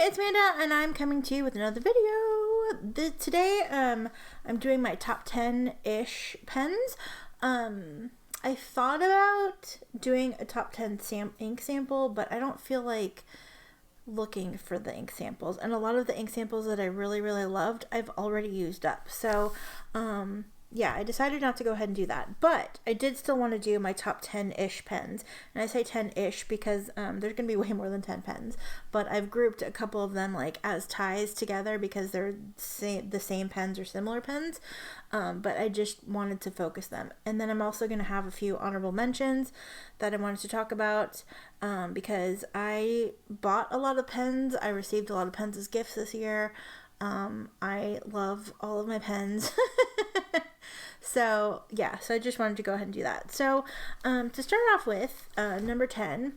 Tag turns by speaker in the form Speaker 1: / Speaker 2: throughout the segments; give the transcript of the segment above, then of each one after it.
Speaker 1: it's Amanda, and I'm coming to you with another video. Today, I'm doing my top 10-ish pens. I thought about doing a top 10 ink sample, but I don't feel like looking for the ink samples. And a lot of the ink samples that I really, really loved, I've already used up. So, yeah, I decided not to go ahead and do that, but I did still want to do my top 10-ish pens, and I say 10-ish because there's going to be way more than 10 pens, but I've grouped a couple of them like as ties together because they're the same pens or similar pens, but I just wanted to focus them. And then I'm also going to have a few honorable mentions that I wanted to talk about because I bought a lot of pens. I received a lot of pens as gifts this year. I love all of my pens. So, yeah, so I just wanted to go ahead and do that. So, to start off with, number 10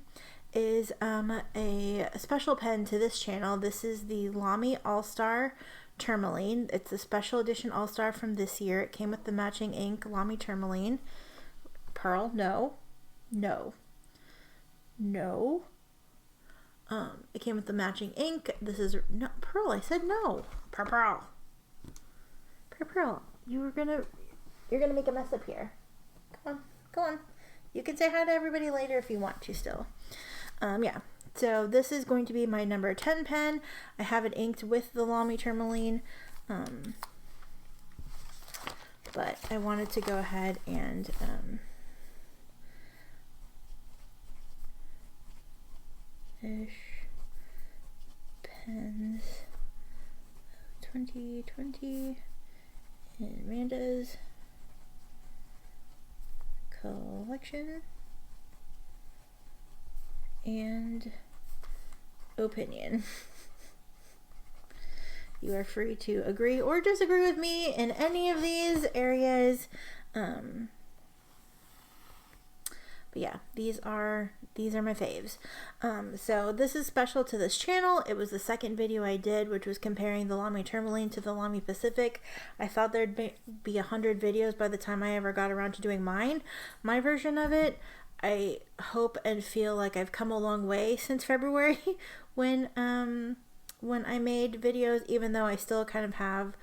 Speaker 1: is a special pen to this channel. This is the Lamy All-Star Tourmaline. It's a special edition All-Star from this year. It came with the matching ink, Lamy Tourmaline. Purl, no. It came with the matching ink. This is, no, Purl, I said no. Purl. You're gonna make a mess up here. Come on. You can say hi to everybody later if you want to still. Yeah. So this is going to be my number 10 pen. I have it inked with the Lamy Tourmaline. But I wanted to go ahead and pens 2020 in Amanda's collection and opinion. You are free to agree or disagree with me in any of these areas. But yeah, these are my faves. So this is special to this channel. It was the second video I did, which was comparing the Lamy Tourmaline to the Lamy Pacific. I thought there'd be 100 videos by the time I ever got around to doing my version of it. I hope and feel like I've come a long way since February when I made videos, even though I still kind of have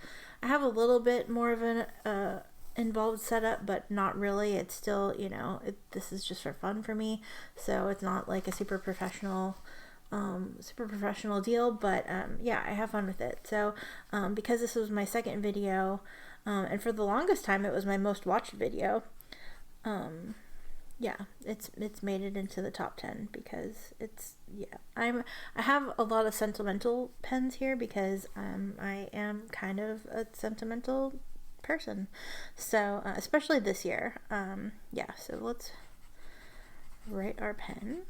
Speaker 1: a little bit more of an involved setup, but not really. It's still, you know, this is just for fun for me, so it's not like a super professional deal, but yeah, I have fun with it. So because this was my second video, and for the longest time it was my most watched video, yeah, it's made it into the top 10 because it's, yeah, I have a lot of sentimental pens here because I am kind of a sentimental person, so especially this year. Yeah, so let's write our pen.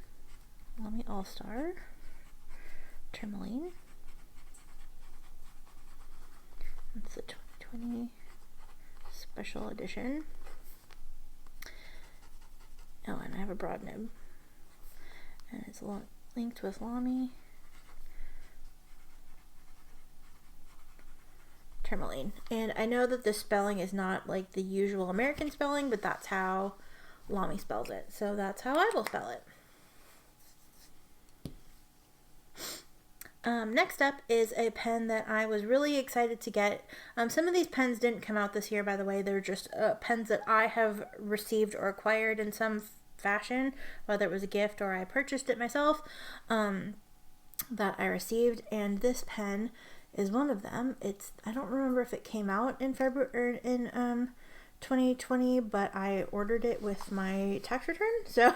Speaker 1: Lamy All-Star Tourmaline. That's the 2020 special edition. Oh, and I have a broad nib, and it's linked with Lamy Tourmaline. And I know that the spelling is not like the usual American spelling, but that's how Lamy spells it, so that's how I will spell it. Next up is a pen that I was really excited to get. Some of these pens didn't come out this year, by the way. They're just pens that I have received or acquired in some fashion, whether it was a gift or I purchased it myself, that I received, and this pen is one of them. I don't remember if it came out in February or in 2020, but I ordered it with my tax return, so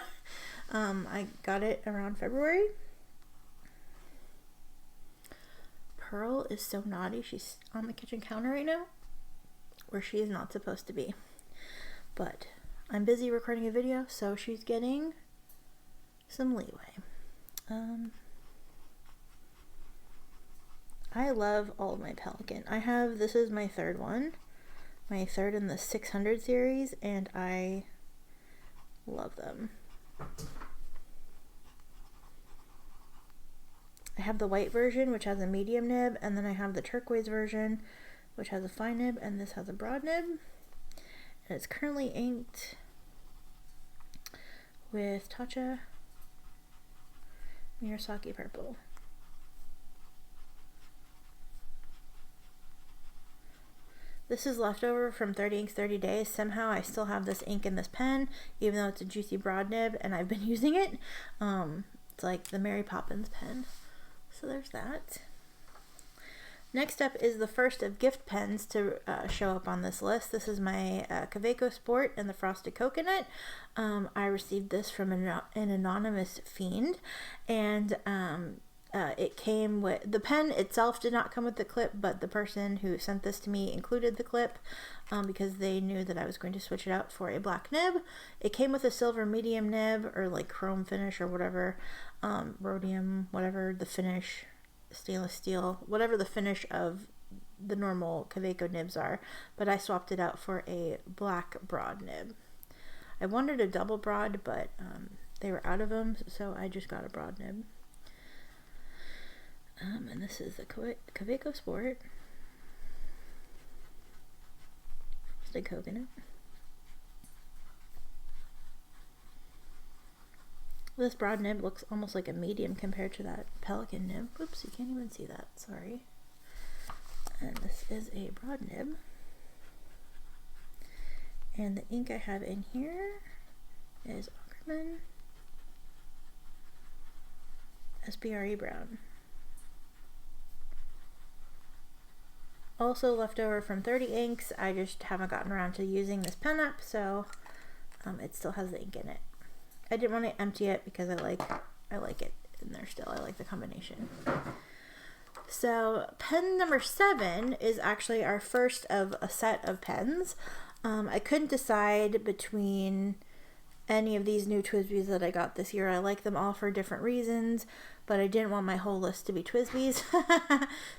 Speaker 1: I got it around February. Purl is so naughty. She's on the kitchen counter right now, where she is not supposed to be. But I'm busy recording a video, so she's getting some leeway. I love all of my Pelican. This is my third one. My third in the 600 series, and I love them. I have the white version, which has a medium nib, and then I have the turquoise version, which has a fine nib, and this has a broad nib. And it's currently inked with Tatcha Murasaki Purple. This is leftover from 30 Inks 30 Days. Somehow I still have this ink in this pen, even though it's a juicy broad nib, and I've been using it. It's like the Mary Poppins pen. So there's that. Next up is the first of gift pens to show up on this list. This is my Kaweco Sport and the Frosted Coconut. I received this from an anonymous fiend, and it came with, the pen itself did not come with the clip, but the person who sent this to me included the clip because they knew that I was going to switch it out for a black nib. It came with a silver medium nib, or like chrome finish or whatever, rhodium, whatever the finish, stainless steel, whatever the finish of the normal Kaweco nibs are, but I swapped it out for a black broad nib. I wanted a double broad, but they were out of them, so I just got a broad nib. And this is the Kaweco Sport. The coconut. This broad nib looks almost like a medium compared to that Pelican nib. Oops, you can't even see that. Sorry. And this is a broad nib. And the ink I have in here is Ackerman SBRE Brown. Also left over from 30 Inks. I just haven't gotten around to using this pen up, so it still has the ink in it. I didn't want to empty it because I like it in there still. I like the combination. So pen number 7 is actually our first of a set of pens. I couldn't decide between any of these new Twizzys that I got this year. I like them all for different reasons, but I didn't want my whole list to be Twizzys.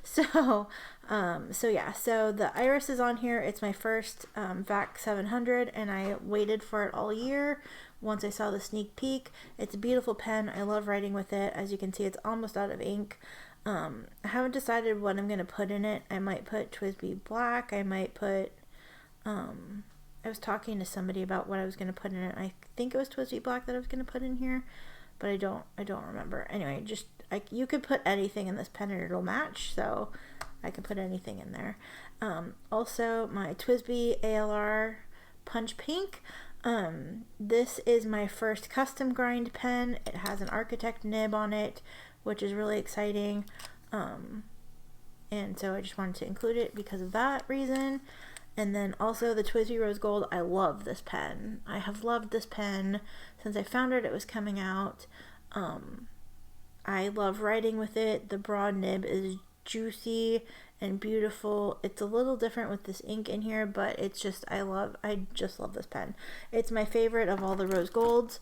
Speaker 1: So yeah, so the Iris is on here. It's my first VAC 700, and I waited for it all year. Once I saw the sneak peek, it's a beautiful pen. I love writing with it. As you can see, it's almost out of ink. I haven't decided what I'm going to put in it. I might put Twisby Black. I might put, I was talking to somebody about what I was going to put in it. I think it was Twisby Black that I was going to put in here, but I don't remember. Anyway, just, you could put anything in this pen and it'll match, so I could put anything in there. Also, my Twisby ALR Punch Pink. This is my first custom grind pen. It has an architect nib on it, which is really exciting. And so I just wanted to include it because of that reason. And then also the Twizzy Rose Gold. I love this pen. I have loved this pen since I found out it was coming out. I love writing with it. The broad nib is juicy and beautiful. It's a little different with this ink in here, but it's just, I just love this pen. It's my favorite of all the rose golds,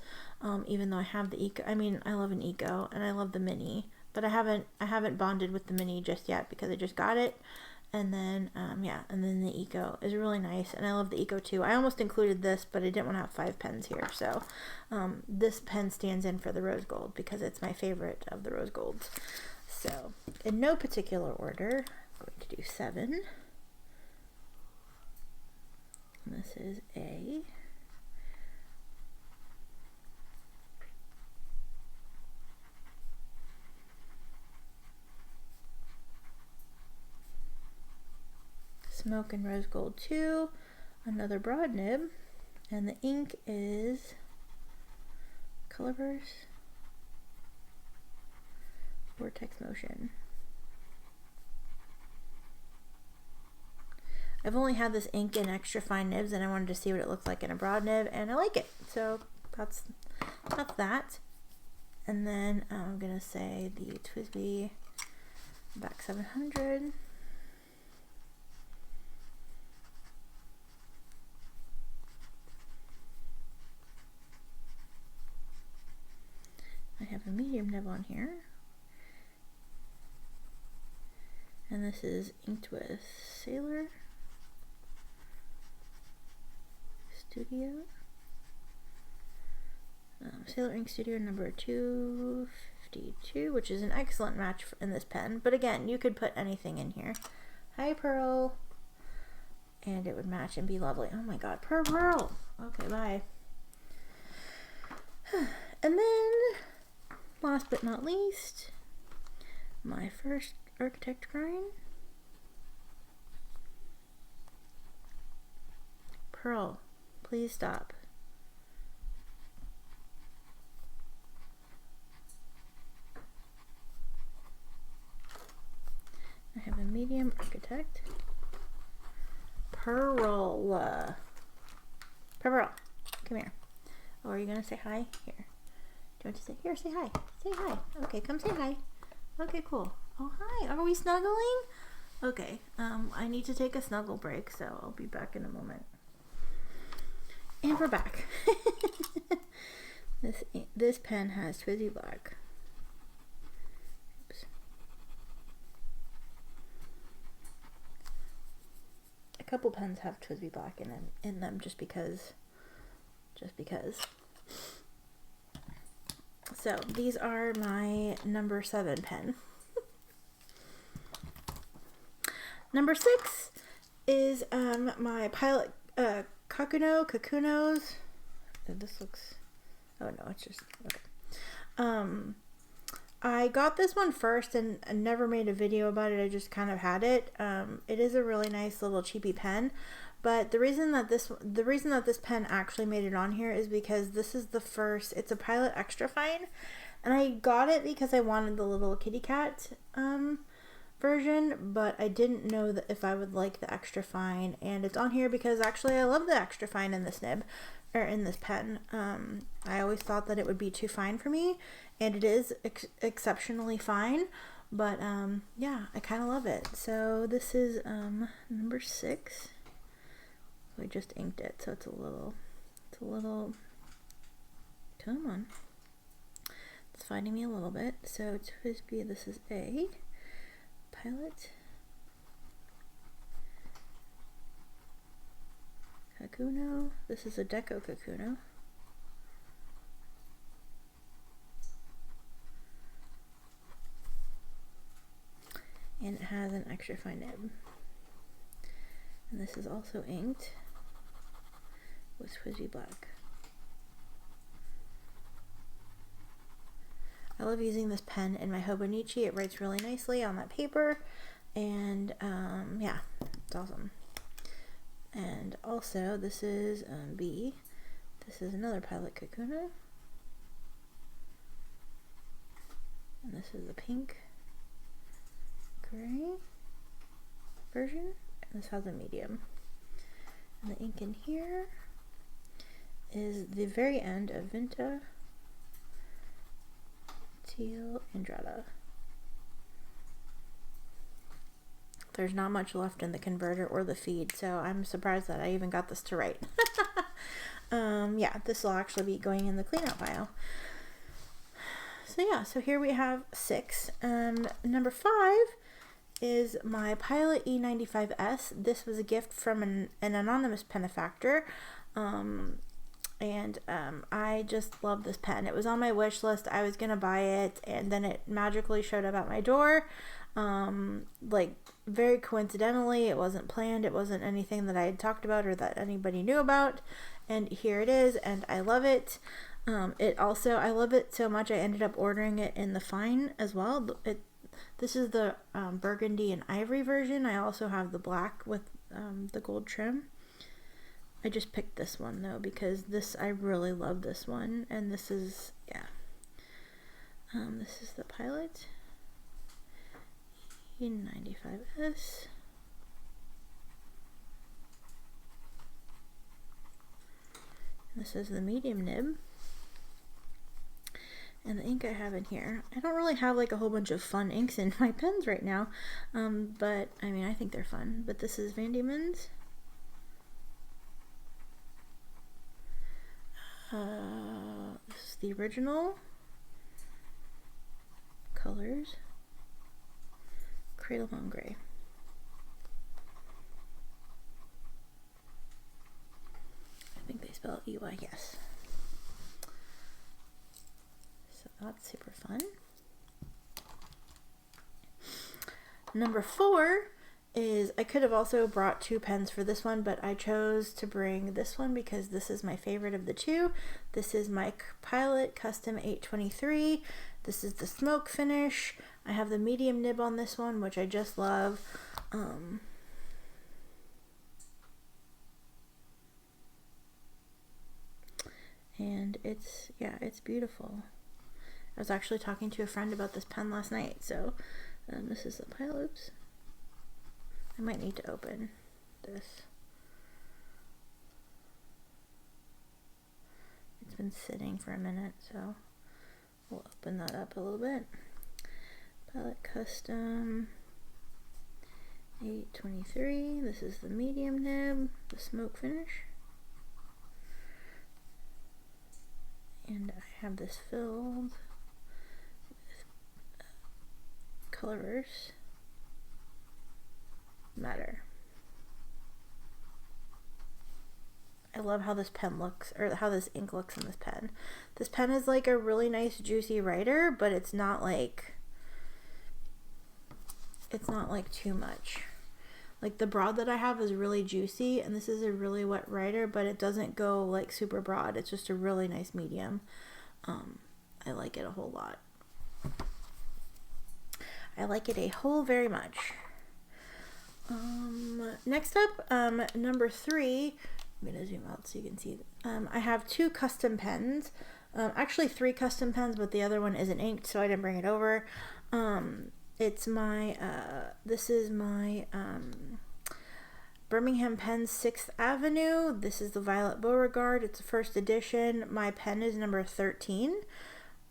Speaker 1: even though I have the eco. I mean, I love an eco and I love the mini, but I haven't bonded with the mini just yet because I just got it. And then yeah, and then the eco is really nice, and I love the eco too. I almost included this, but I didn't want to have 5 pens here, so this pen stands in for the rose gold because it's my favorite of the rose golds. So in no particular order, I'm going to do 7. And this is a Smoke and Rose Gold 2, another broad nib, and the ink is Colorverse Vortex Motion. I've only had this ink in extra fine nibs, and I wanted to see what it looks like in a broad nib, and I like it. So that's that. And then I'm gonna say the Twisby VAC 700. I have a medium nib on here, and this is inked with Sailor Studio, Sailor Ink Studio number 252, which is an excellent match in this pen, but again, you could put anything in here. Hi Purl, and it would match and be lovely. Oh my god, Purl! Okay, bye. And then last but not least, my first architect grind. Purl, please stop. I have a medium architect. Purl. Purl, come here. Oh, are you gonna say hi? Here. Do you want to say, here, say hi. Say hi. Okay, come say hi. Okay, cool. Oh, hi. Are we snuggling? Okay, I need to take a snuggle break, so I'll be back in a moment. And we're back. This pen has Twizzy Black. Oops. A couple pens have Twizzy Black in them just because. So these are my number 7 pen. Number 6 is my Pilot Kakunos. This looks, oh no, it's just okay. I got this one first and never made a video about it. I just kind of had it. It is a really nice little cheapy pen, but the reason that this pen actually made it on here is because this is the first. It's a Pilot Extra Fine, and I got it because I wanted the little kitty cat version, but I didn't know that if I would like the extra fine, and it's on here because actually I love the extra fine in this nib, or in this pen. I always thought that it would be too fine for me, and it is exceptionally fine, but yeah, I kind of love it. So this is number 6. I just inked it, so it's a little, come on, it's fighting me a little bit. So Twizzy, this is a Pilot Kakuno. This is a Deco Kakuno. And it has an extra fine nib. And this is also inked with Twizzy Black. I love using this pen in my Hobonichi. It writes really nicely on that paper, and yeah, it's awesome. And also, this is B. This is another Pilot Kakuno, and this is the pink gray version, and this has a medium. And the ink in here is the very end of Vinta Teal Andrada. There's not much left in the converter or the feed, so I'm surprised that I even got this to write. Yeah, this will actually be going in the cleanout pile. So yeah, so here we have 6. Number 5 is my Pilot E95S. This was a gift from an anonymous benefactor. And I just love this pen. It was on my wish list. I was gonna buy it, and then it magically showed up at my door. Like very coincidentally. It wasn't planned. It wasn't anything that I had talked about or that anybody knew about. And here it is, and I love it. I love it so much I ended up ordering it in the fine as well. This is the burgundy and ivory version. I also have the black with the gold trim. I just picked this one though because I really love this one, and this is, yeah. This is the Pilot E95S. This is the medium nib. And the ink I have in here, I don't really have like a whole bunch of fun inks in my pens right now, but I mean, I think they're fun. But this is Van Diemen's. This is the original colors, Cradle Bone Gray. I think they spell EY, yes. So that's super fun. Number 4 is, I could have also brought 2 pens for this one, but I chose to bring this one because this is my favorite of the 2. This is my Pilot Custom 823. This is the smoke finish. I have the medium nib on this one, which I just love. And it's beautiful. I was actually talking to a friend about this pen last night. So this is the pile. Oops. I might need to open this. It's been sitting for a minute, so we'll open that up a little bit. Palette Custom 823. This is the medium nib, the smoke finish. And I have this filled with Colorverse Matter. I love how this pen looks, or how this ink looks in this pen. This pen is like a really nice juicy writer, but it's not like too much. Like the broad that I have is really juicy, and this is a really wet writer, but it doesn't go like super broad. It's just a really nice medium. I like it a whole lot. I like it a whole very much. Next up, number 3. I'm gonna zoom out so you can see. I have 2 custom pens. Actually 3 custom pens, but the other one isn't inked, so I didn't bring it over. It's my, this is my Birmingham Pen 6th Avenue. This is the Violet Beauregard. It's the first edition. My pen is number 13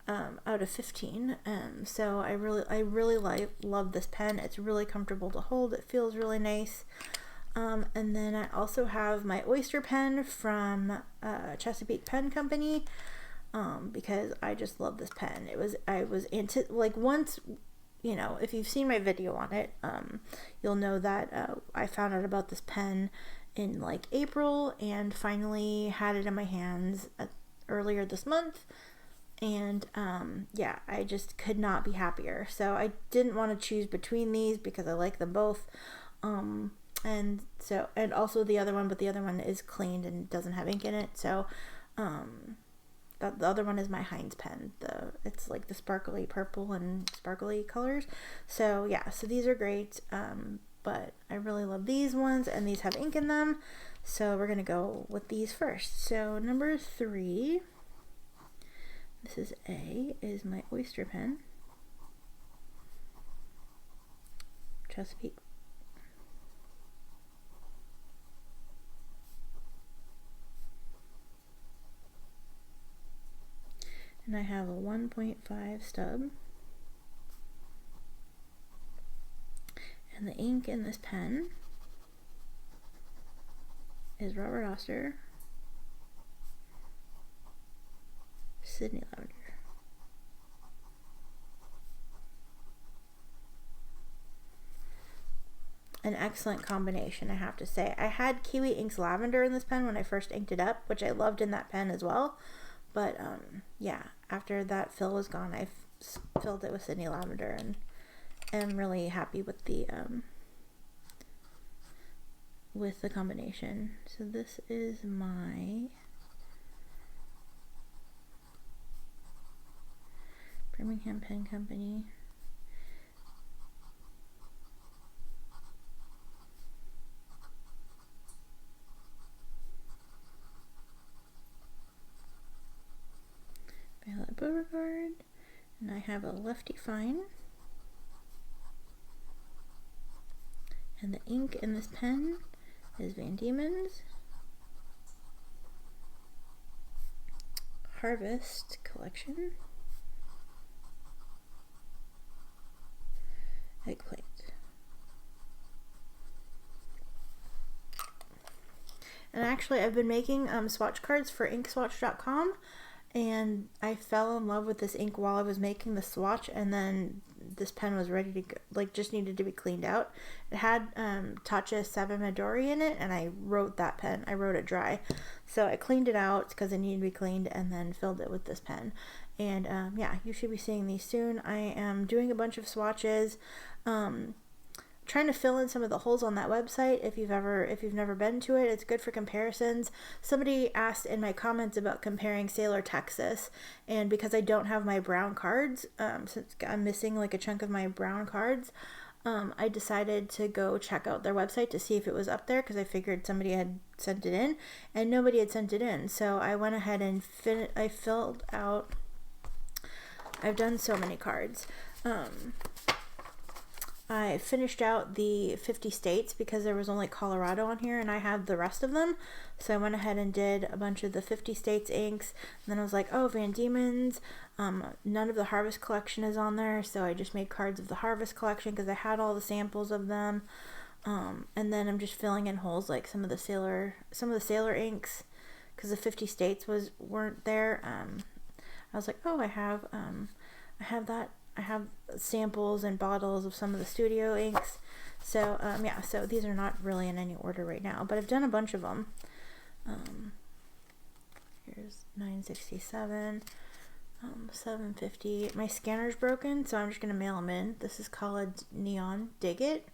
Speaker 1: out of 15. So I really love this pen. It's really comfortable to hold. It feels really nice. And then I also have my Oyster Pen from Chesapeake Pen Company, because I just love this pen. Once, you know, if you've seen my video on it, you'll know that I found out about this pen in like April and finally had it in my hands earlier this month. And yeah, I just could not be happier. So I didn't want to choose between these because I like them both. And also the other one, but the other one is cleaned and doesn't have ink in it. So the other one is my Heinz pen. It's like the sparkly purple and sparkly colors. So yeah, so these are great. But I really love these ones, and these have ink in them. So we're gonna go with these first. So number 3, this is A, is my Oyster Pen. Chesapeake. And I have a 1.5 stub. And the ink in this pen is Robert Oster, Sydney Lavender. An excellent combination, I have to say. I had Kiwi Ink's Lavender in this pen when I first inked it up, which I loved in that pen as well. But yeah, after that fill was gone, I filled it with Sydney Lavender, and am really happy with the combination. So this is my Birmingham Pen Company. Violet Beauregard, and I have a Lefty Fine, and the ink in this pen is Van Diemen's Harvest Collection Eggplant. And actually I've been making swatch cards for inkswatch.com, and I fell in love with this ink while I was making the swatch, and then this pen was ready to go, like just needed to be cleaned out. It had Tatcha 7 Midori in it, and I wrote that pen. I wrote it dry. So I cleaned it out because it needed to be cleaned, and then filled it with this pen. And yeah, you should be seeing these soon. I am doing a bunch of swatches. Trying to fill in some of the holes on that website. If you've never been to it, it's good for comparisons. Somebody asked in my comments about comparing Sailor Texas, and because I don't have my brown cards, since I'm missing like a chunk of my brown cards, I decided to go check out their website to see if it was up there because I figured somebody had sent it in, and nobody had sent it in. So I went ahead and I filled out. I've done so many cards. I finished out the 50 states because there was only Colorado on here and I had the rest of them. So I went ahead and did a bunch of the 50 states inks. And then I was like, oh, Van Diemen's. None of the Harvest collection is on there. So I just made cards of the Harvest collection because I had all the samples of them. And then I'm just filling in holes like some of the Sailor inks because the 50 states weren't there. I was like, oh, I have that. I have samples and bottles of some of the studio inks. So, yeah, so these are not really in any order right now, but I've done a bunch of them. Here's 967, 750. My scanner's broken, so I'm just going to mail them in. This is called Neon Dig It.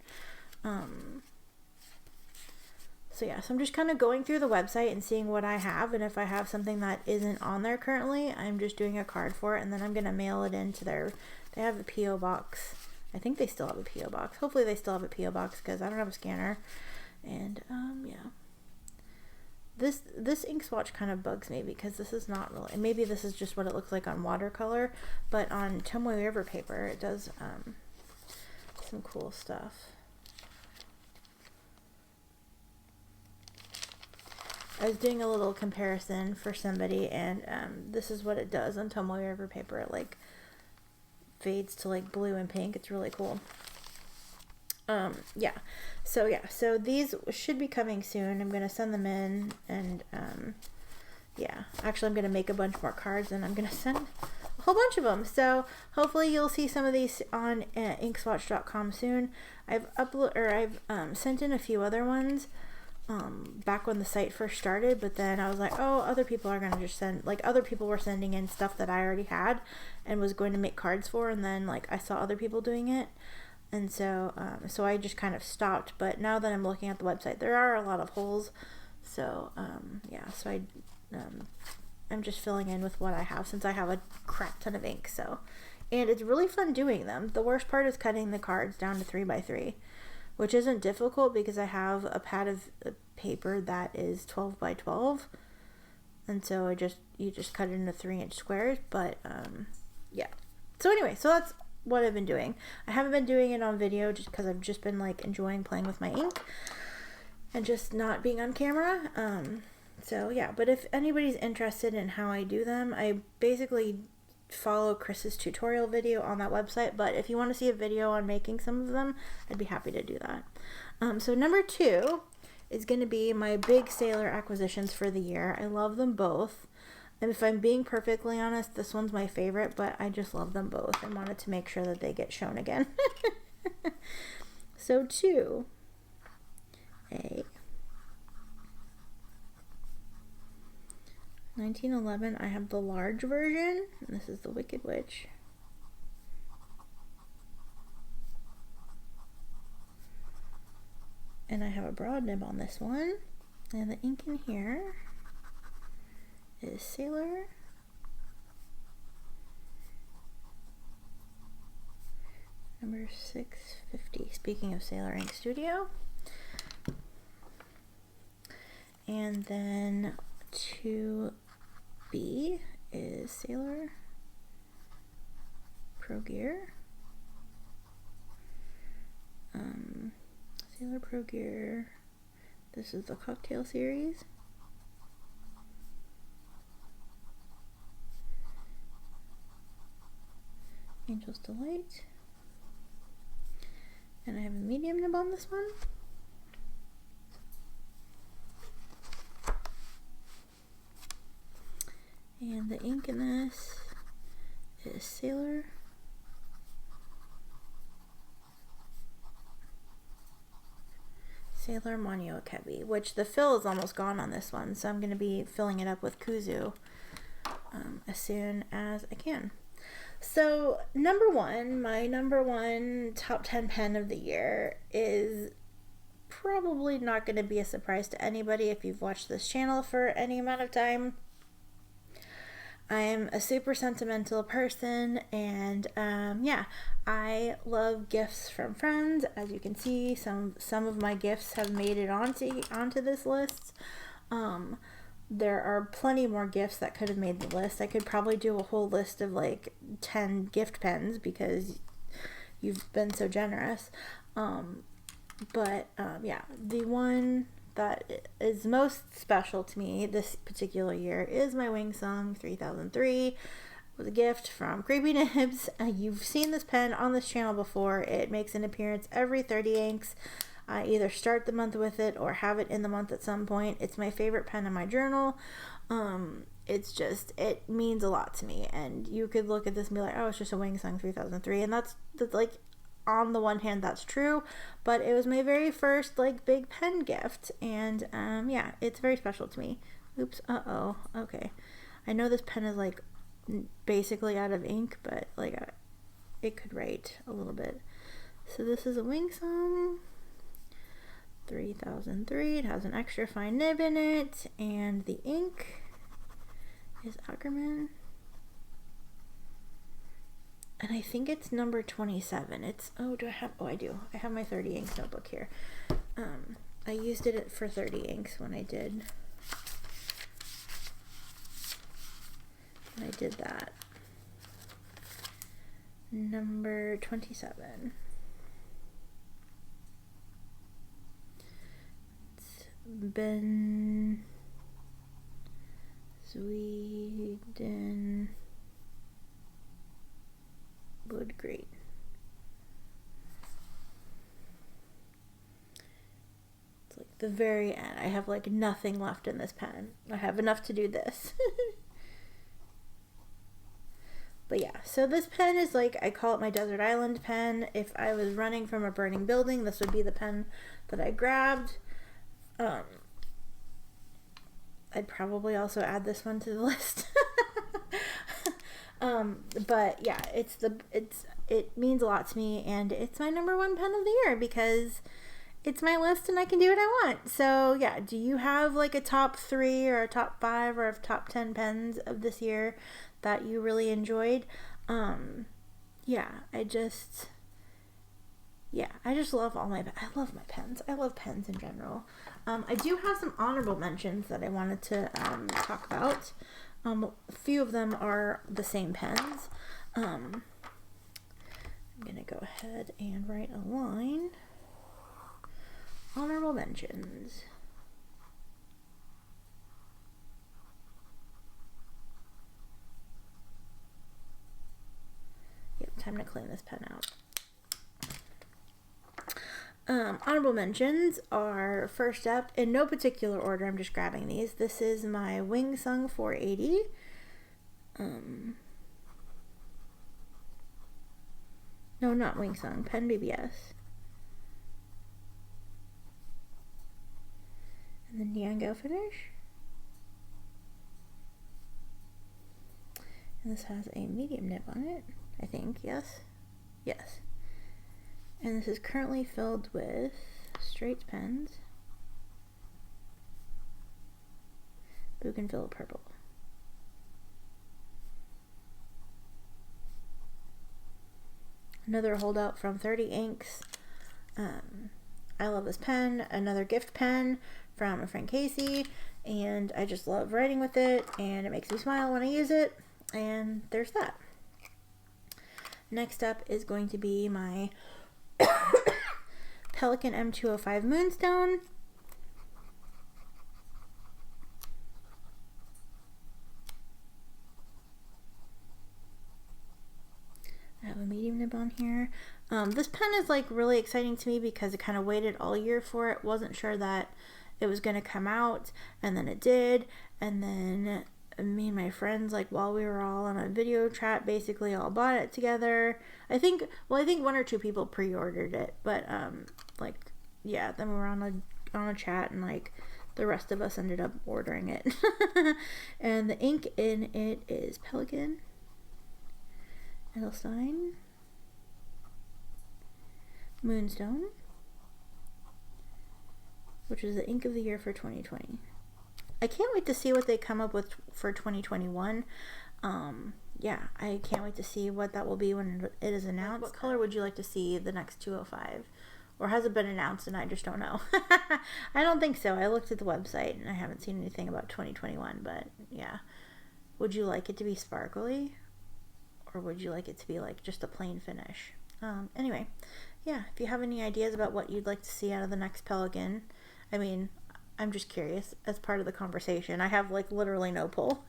Speaker 1: So yeah, so I'm just kind of going through the website and seeing what I have, and if I have something that isn't on there currently, I'm just doing a card for it, and then I'm going to mail it into they have a P.O. box. I think they still have a P.O. box. Hopefully they still have a P.O. box because I don't have a scanner. And, yeah. This ink swatch kind of bugs me because this is not really, maybe this is just what it looks like on watercolor, but on Tomoe River paper it does, some cool stuff. I was doing a little comparison for somebody, and this is what it does on Tomoe River paper. It like fades to like blue and pink. It's really cool. Yeah. So these should be coming soon. I'm gonna send them in, and yeah. Actually, I'm gonna make a bunch more cards, and I'm gonna send a whole bunch of them. So hopefully you'll see some of these on inkswatch.com soon. I've sent in a few other ones. Back when the site first started, but then I was like, oh, other people are going to just send, like other people were sending in stuff that I already had and was going to make cards for, and then like I saw other people doing it, and so so I just kind of stopped. But now that I'm looking at the website, there are a lot of holes, so yeah, so I'm just filling in with what I have since I have a crap ton of ink. So, and it's really fun doing them. The worst part is cutting the cards down to 3x3, which isn't difficult because I have a pad of paper that is 12 by 12, and so you just cut it into 3-inch squares. But yeah. So anyway, so that's what I've been doing. I haven't been doing it on video just because I've just been like enjoying playing with my ink and just not being on camera. So yeah. But if anybody's interested in how I do them, I basically follow Chris's tutorial video on that website, but if you want to see a video on making some of them, I'd be happy to do that. So number 2 is going to be my big Sailor acquisitions for the year. I love them both, and if I'm being perfectly honest, this one's my favorite, but I just love them both and wanted to make sure that they get shown again. So 2A 1911, I have the large version, and this is the Wicked Witch. And I have a broad nib on this one, and the ink in here is Sailor number 650. Speaking of Sailor Ink Studio. And then 2B is Sailor Pro Gear. Sailor Pro Gear. This is the cocktail series. Angel's Delight. And I have a medium nib on this one. And the ink in this is Sailor Monyo Akebi, which the fill is almost gone on this one, so I'm going to be filling it up with Kuzu as soon as I can. So my number one top 10 pen of the year is probably not going to be a surprise to anybody if you've watched this channel for any amount of time. I'm a super sentimental person, and yeah, I love gifts from friends. As you can see, some of my gifts have made it onto this list. There are plenty more gifts that could have made the list. I could probably do a whole list of like 10 gift pens because you've been so generous. Yeah, the one that is most special to me this particular year is my Wingsung 3003. It was a gift from Creepy Nibs. You've seen this pen on this channel before. It makes an appearance every 30 inks. I either start the month with it or have it in the month at some point. It's my favorite pen in my journal. It means a lot to me. And you could look at this and be like, oh, it's just a Wingsung 3003. And that's like, on the one hand, that's true, but it was my very first like big pen gift, and yeah, it's very special to me. Oops, okay. I know this pen is like basically out of ink, but like it could write a little bit. So this is a Wingsung 3003. It has an extra fine nib in it, and the ink is Ackerman. And I think it's number 27. I do. I have my 30 inks notebook here. I used it for 30 inks when I did that. Number 27. It's Ben Sweden Wood Green. It's like the very end. I have like nothing left in this pen. I have enough to do this. But yeah, so this pen is like, I call it my desert island pen. If I was running from a burning building, this would be the pen that I grabbed. I'd probably also add this one to the list. But yeah, it means a lot to me, and it's my number one pen of the year because it's my list and I can do what I want. So yeah, do you have like a top 3 or a top 5 or a top 10 pens of this year that you really enjoyed? Yeah, I just love I love my pens. I love pens in general. I do have some honorable mentions that I wanted to talk about. A few of them are the same pens. I'm gonna go ahead and write a line. Honorable mentions. Yep, time to clean this pen out. Honorable mentions are, first up, in no particular order, I'm just grabbing these. This is my Wingsung 480. No, not Wingsung, Pen BBS. And the Niango finish. And this has a medium nib on it, I think, yes? Yes. And this is currently filled with straight pens. Bougainville purple. Another holdout from 30 inks. I love this pen. Another gift pen from a friend Casey, and I just love writing with it, and it makes me smile when I use it, and there's that. Next up is going to be my Pelican M205 Moonstone. I have a medium nib on here. This pen is like really exciting to me because it kind of waited all year for it. Wasn't sure that it was going to come out, and then it did, and then me and my friends, like while we were all on a video chat, basically all bought it together. I think 1 or 2 people pre-ordered it, but like yeah, then we were on a chat, and like the rest of us ended up ordering it. And the ink in it is Pelican, Edelstein, Moonstone, which is the ink of the year for 2020. I can't wait to see what they come up with for 2021. Yeah, I can't wait to see what that will be when it is announced. What color would you like to see the next 205? Or has it been announced and I just don't know? I don't think so. I looked at the website and I haven't seen anything about 2021, but yeah. Would you like it to be sparkly? Or would you like it to be like just a plain finish? Anyway, yeah, if you have any ideas about what you'd like to see out of the next Pelican, I mean, I'm just curious as part of the conversation. I have like literally no pull.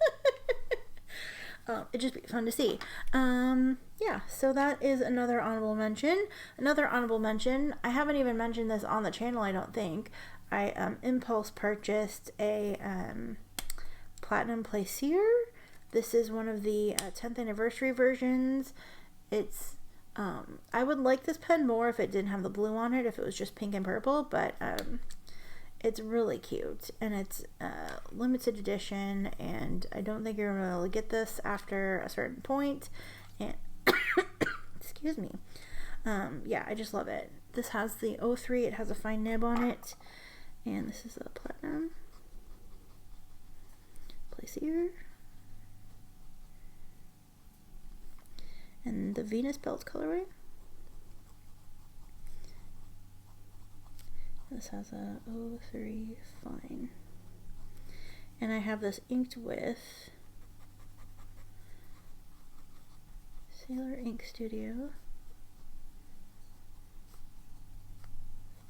Speaker 1: It'd just be fun to see. Yeah, so that is another honorable mention. Another honorable mention, I haven't even mentioned this on the channel, I don't think. I impulse purchased a Platinum Plaisir. This is one of the 10th anniversary versions. It's, I would like this pen more if it didn't have the blue on it, if it was just pink and purple, but it's really cute, and it's limited edition, and I don't think you're going to be able to get this after a certain point, and excuse me. Yeah, I just love it. This has the 03, it has a fine nib on it, and this is a Platinum Plaisir, and the Venus Belt colorway. This has a 03 fine. And I have this inked with Sailor Ink Studio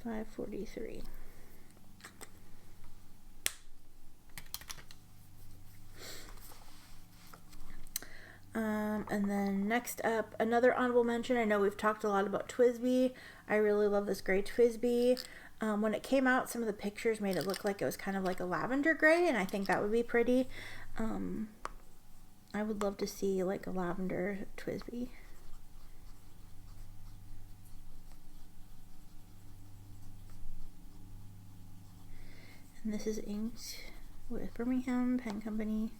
Speaker 1: 543. And then next up, another honorable mention. I know we've talked a lot about Twizzy. I really love this gray Twizzy. When it came out, some of the pictures made it look like it was kind of like a lavender gray, and I think that would be pretty. I would love to see like a lavender Twizzy. And this is inked with Birmingham Pen Company.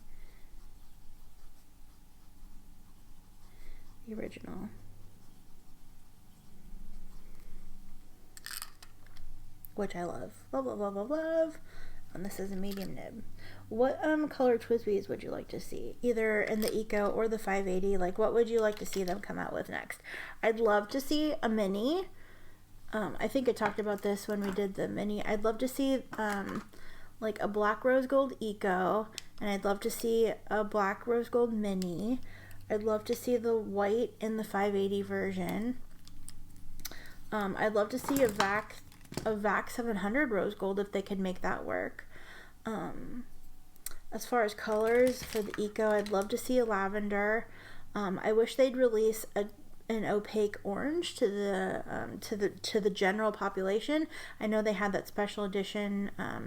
Speaker 1: The original. Which I love. Love, love, love, love, love. And this is a medium nib. What color Twizzies would you like to see? Either in the Eco or the 580. Like, what would you like to see them come out with next? I'd love to see a mini. I think I talked about this when we did the mini. I'd love to see like a black rose gold Eco. And I'd love to see a black rose gold mini. I'd love to see the white in the 580 version. I'd love to see a VAC 700 rose gold if they could make that work. As far as colors for the Eco, I'd love to see a lavender. I wish they'd release an opaque orange to the general population. I know they had that special edition. I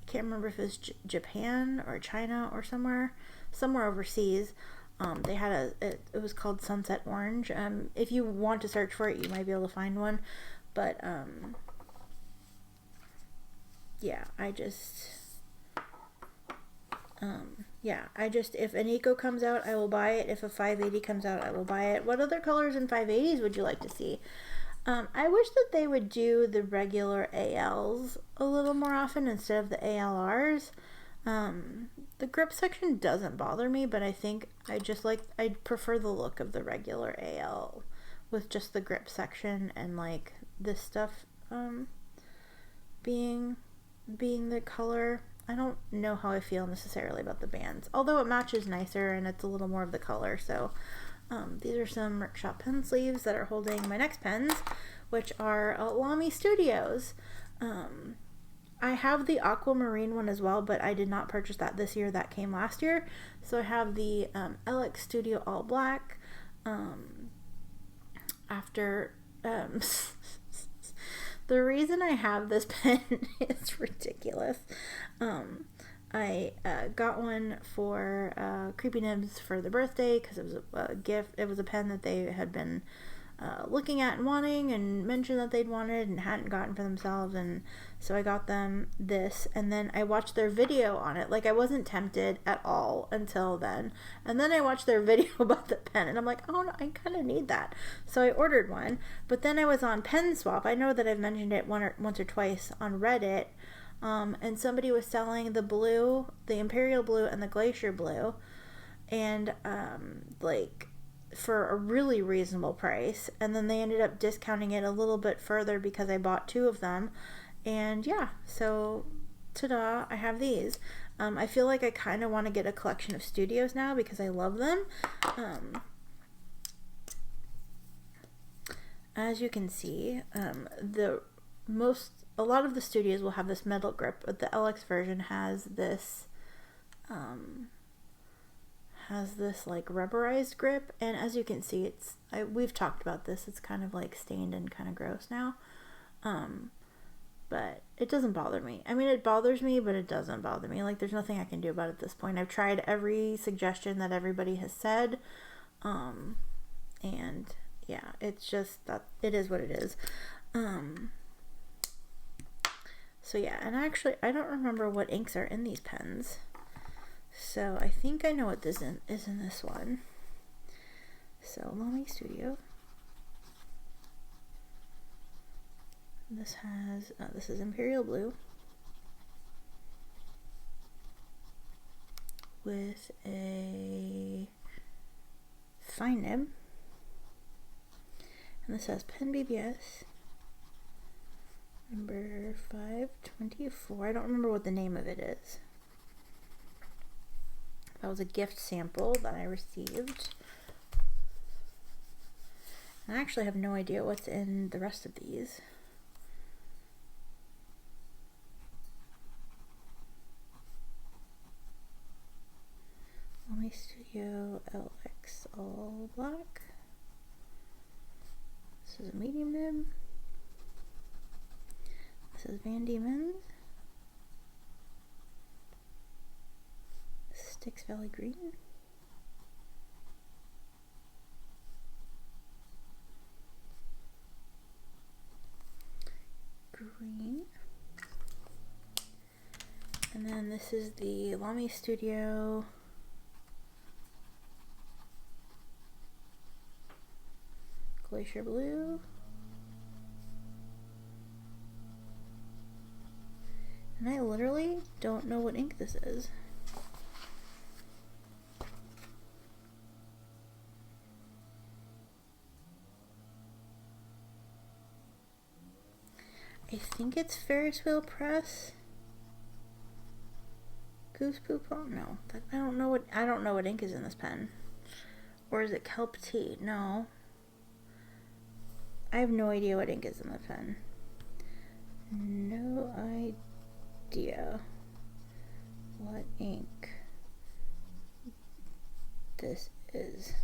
Speaker 1: can't remember if it was Japan or China or somewhere overseas. They had it was called Sunset Orange. If you want to search for it, you might be able to find one. But yeah, if an Eco comes out, I will buy it. If a 580 comes out, I will buy it. What other colors in 580s would you like to see? I wish that they would do the regular ALs a little more often instead of the ALRs. The grip section doesn't bother me, but I think I prefer the look of the regular AL with just the grip section and like this stuff being the color. I don't know how I feel necessarily about the bands, although it matches nicer and it's a little more of the color. So these are some Rickshop pen sleeves that are holding my next pens, which are Alami Studios. I have the aquamarine one as well, but I did not purchase that this year. That came last year. So I have the LX Studio All Black. The reason I have this pen is ridiculous. I got one for Creepy Nibs for their birthday because it was a gift. It was a pen that they had been looking at and wanting and mentioned that they'd wanted and hadn't gotten for themselves, and so I got them this, and then I watched their video on it. Like, I wasn't tempted at all until then, and then I watched their video about the pen and I'm like, oh no, I kind of need that, so I ordered one. But then I was on Pen Swap. I know that I've mentioned it once or twice on Reddit, and somebody was selling the blue, the Imperial Blue and the Glacier Blue, and like for a really reasonable price, and then they ended up discounting it a little bit further because I bought 2 of them, and yeah, so ta-da, I have these. I feel like I kind of want to get a collection of Studios now because I love them. As you can see, a lot of the Studios will have this metal grip, but the LX version has this like rubberized grip, and as you can see, we've talked about this, it's kind of like stained and kind of gross now, but it doesn't bother me. I mean, it bothers me, but it doesn't bother me. Like, there's nothing I can do about it at this point. I've tried every suggestion that everybody has said, and yeah, it's just that it is what it is. So yeah, and actually, I don't remember what inks are in these pens. So I think I know what this is in this one. So Alami Studio. This is Imperial Blue with a fine nib, and this has Pen BBS number 524. I don't remember what the name of it is. That was a gift sample that I received. I actually have no idea what's in the rest of these. Lamy Studio LX All Black. This is a medium nib. This is Van Diemen's. Styx Valley Green. Green. And then this is the Lamy Studio Glacier Blue. And I literally don't know what ink this is. I think it's Ferris Wheel Press. Goose Poop. No, I don't know what ink is in this pen. Or is it Kelp Tea? No. I have no idea what ink is in the pen. No idea what ink this is.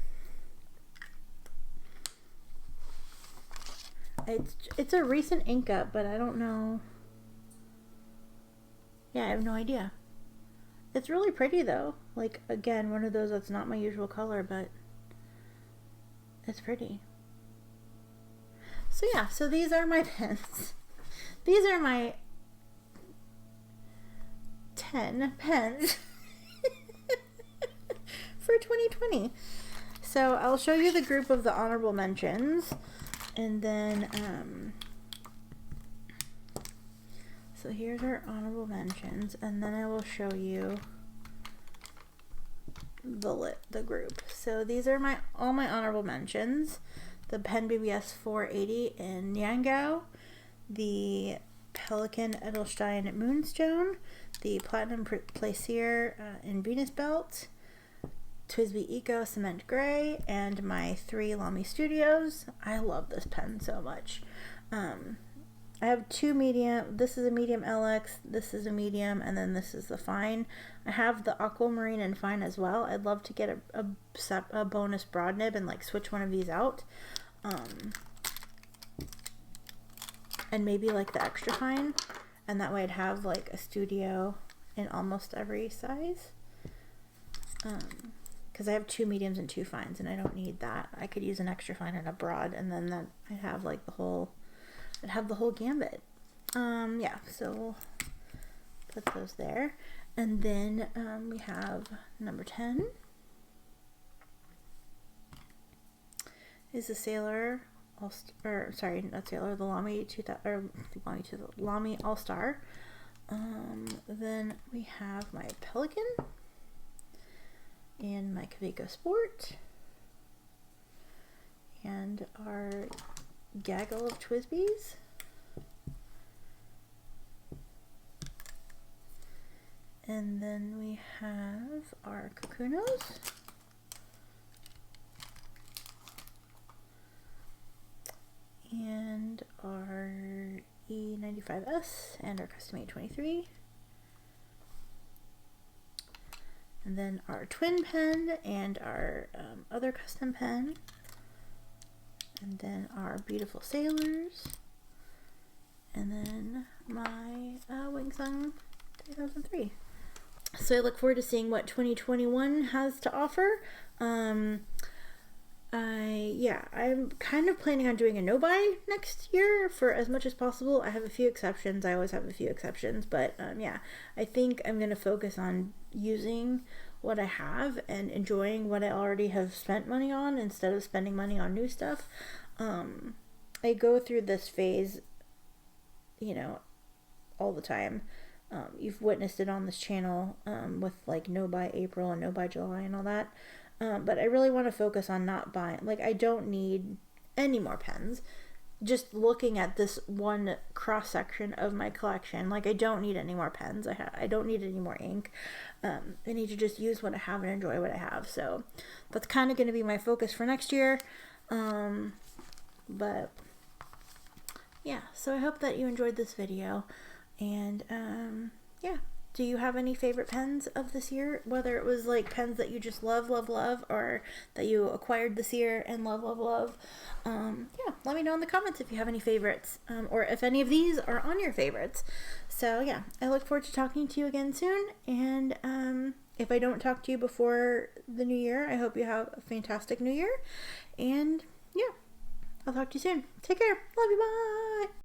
Speaker 1: It's a recent ink up, but I don't know. Yeah, I have no idea. It's really pretty though. Like, again, one of those that's not my usual color, but it's pretty. So yeah, so these are my pens. These are my 10 pens for 2020. So I'll show you the group of the honorable mentions, and then so here's our honorable mentions, and then I will show you the group. So these are all my honorable mentions: the Pen BBS 480 in Nyangao, the Pelican Edelstein Moonstone, the Platinum Plaisir in Venus Belt, Twizzy Eco Cement Gray, and my 3 Lamy Studios. I love this pen so much. I have 2 medium. This is a medium LX, this is a medium, and then this is the fine. I have the Aquamarine and fine as well. I'd love to get a bonus broad nib and like switch one of these out. And maybe like the extra fine, and that way I'd have like a studio in almost every size. Because I have 2 mediums and 2 fines, and I don't need that. I could use an extra fine and a broad, and then that I'd have like I'd have the whole gambit. Yeah, so we'll put those there, and then we have number 10 is the Sailor. The Lamy' Then we have my Pelican. and my Kaweco Sport, and our gaggle of Twizzies. And then we have our Kakunos. And our E95S and our Custom 823. And then our twin pen and our other custom pen. And then our beautiful sailors. And then my Wingsung 3003. So I look forward to seeing what 2021 has to offer. I'm kind of planning on doing a no-buy next year for as much as possible. I have a few exceptions. I always have a few exceptions, but yeah, I think I'm going to focus on using what I have and enjoying what I already have spent money on instead of spending money on new stuff. I go through this phase, you know, all the time. You've witnessed it on this channel with like no buy April and no buy July and all that. But I really want to focus on not buying. Like, I don't need any more pens. Just looking at this one cross section of my collection, like, I don't need any more pens. I don't need any more ink. I need to just use what I have and enjoy what I have. So that's kind of going to be my focus for next year. But yeah, so I hope that you enjoyed this video. And yeah. Do you have any favorite pens of this year? Whether it was like pens that you just love, or that you acquired this year and love. Yeah, let me know in the comments if you have any favorites, or if any of these are on your favorites. So yeah, I look forward to talking to you again soon. And if I don't talk to you before the new year, I hope you have a fantastic new year. And yeah, I'll talk to you soon. Take care. Love you. Bye.